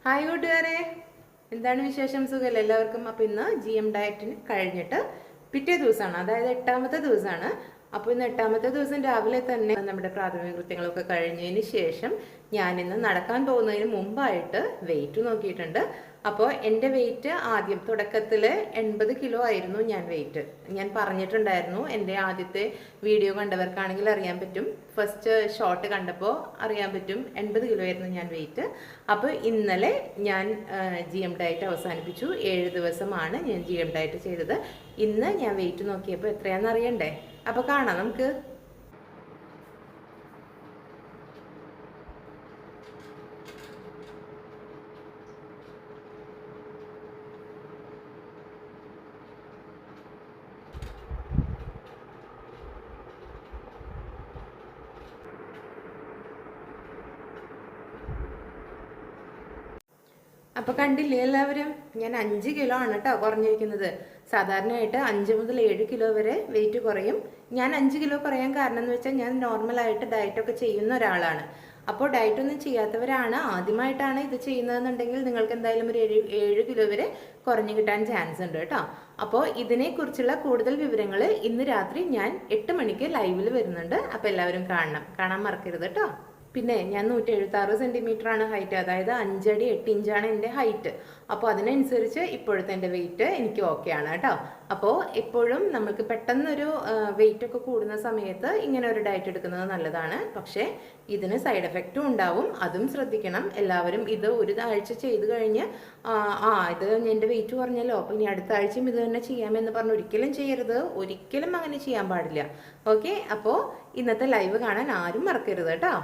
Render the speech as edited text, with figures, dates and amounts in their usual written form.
Hi കൂട്ടുകാരെ, എന്താണ് വിശേഷം? സുഖമല്ലേ എല്ലാവർക്കും? അപ്പോൾ ഇന്ന് GM ഡയറ്റിന് കഴിഞ്ഞിട്ട് പിറ്റേ ദിവസമാണ്, അതായത് 8ാമത്തെ ദിവസമാണ്. അപ്പോൾ ഇന്ന് 8ാമത്തെ ദിവസം രാവിലെ തന്നെ നമ്മുടെ പ്രാഥമിക കൃത്യങ്ങളൊക്കെ കഴിഞ്ഞതിന് ശേഷം ഞാനിന്ന് നടക്കാൻ പോകുന്നതിന് മുമ്പായിട്ട് വെയിറ്റ് നോക്കിയിട്ടുണ്ട്. അപ്പോൾ എൻ്റെ വെയിറ്റ് ആദ്യം തുടക്കത്തിൽ 80 കിലോ ആയിരുന്നു ഞാൻ പറഞ്ഞിട്ടുണ്ടായിരുന്നു. എൻ്റെ ആദ്യത്തെ വീഡിയോ കണ്ടവർക്കാണെങ്കിൽ അറിയാൻ പറ്റും, ഫസ്റ്റ് ഷോട്ട് കണ്ടപ്പോൾ അറിയാൻ പറ്റും 80 കിലോ ആയിരുന്നു ഞാൻ വെയിറ്റ്. അപ്പോൾ ഇന്നലെ ഞാൻ GM ഡയറ്റ് അവസാനിപ്പിച്ചു. 7 ദിവസമാണ് ഞാൻ GM ഡയറ്റ് ചെയ്തത്. ഇന്ന് ഞാൻ വെയിറ്റ് നോക്കിയപ്പോൾ എത്രയാണെന്ന് അറിയണ്ടേ? അപ്പോൾ കാണാം നമുക്ക്. അപ്പോൾ കണ്ടില്ലേ എല്ലാവരും, ഞാൻ 5 കിലോ ആണ് കേട്ടോ കുറഞ്ഞിരിക്കുന്നത്. സാധാരണയായിട്ട് 5 മുതൽ 7 കിലോ വരെ വെയിറ്റ് കുറയും. ഞാൻ 5 കിലോ കുറയാൻ കാരണം എന്ന് വെച്ചാൽ ഞാൻ നോർമലായിട്ട് ഡയറ്റൊക്കെ ചെയ്യുന്ന ഒരാളാണ്. അപ്പോൾ ഡയറ്റൊന്നും ചെയ്യാത്തവരാണ്, ആദ്യമായിട്ടാണ് ഇത് ചെയ്യുന്നതെന്നുണ്ടെങ്കിൽ നിങ്ങൾക്ക് എന്തായാലും ഒരു 7 കിലോ വരെ കുറഞ്ഞു കിട്ടാൻ ചാൻസ് ഉണ്ട് കേട്ടോ. അപ്പോൾ ഇതിനെക്കുറിച്ചുള്ള കൂടുതൽ വിവരങ്ങൾ ഇന്ന് രാത്രി ഞാൻ 8 മണിക്ക് ലൈവിൽ വരുന്നുണ്ട്. അപ്പോൾ എല്ലാവരും കാണാൻ മറക്കരുത് കേട്ടോ. പിന്നെ ഞാൻ 176 സെൻറ്റിമീറ്റർ ആണ് ഹൈറ്റ്, അതായത് 5 അടി 8 ഇഞ്ചാണ് എൻ്റെ ഹൈറ്റ്. അപ്പോൾ അതിനനുസരിച്ച് ഇപ്പോഴത്തെ എൻ്റെ വെയിറ്റ് എനിക്ക് ഓക്കെ ആണ് കേട്ടോ. അപ്പോൾ എപ്പോഴും നമുക്ക് പെട്ടെന്നൊരു വെയിറ്റ് ഒക്കെ കൂടുന്ന സമയത്ത് ഇങ്ങനെ ഒരു ഡയറ്റ് എടുക്കുന്നത് നല്ലതാണ്. പക്ഷേ ഇതിന് സൈഡ് എഫക്റ്റും ഉണ്ടാവും, അതും ശ്രദ്ധിക്കണം എല്ലാവരും. ഇത് ഒരു ആഴ്ച ചെയ്ത് കഴിഞ്ഞ് ഇത് എൻ്റെ വെയിറ്റ് കുറഞ്ഞല്ലോ, അപ്പോൾ ഇനി അടുത്ത ആഴ്ചയും ഇത് തന്നെ ചെയ്യാമെന്ന് പറഞ്ഞ് ഒരിക്കലും ചെയ്യരുത്. ഒരിക്കലും അങ്ങനെ ചെയ്യാൻ പാടില്ല. ഓക്കെ, അപ്പോൾ ഇന്നത്തെ ലൈവ് കാണാൻ ആരും മറക്കരുത് കേട്ടോ.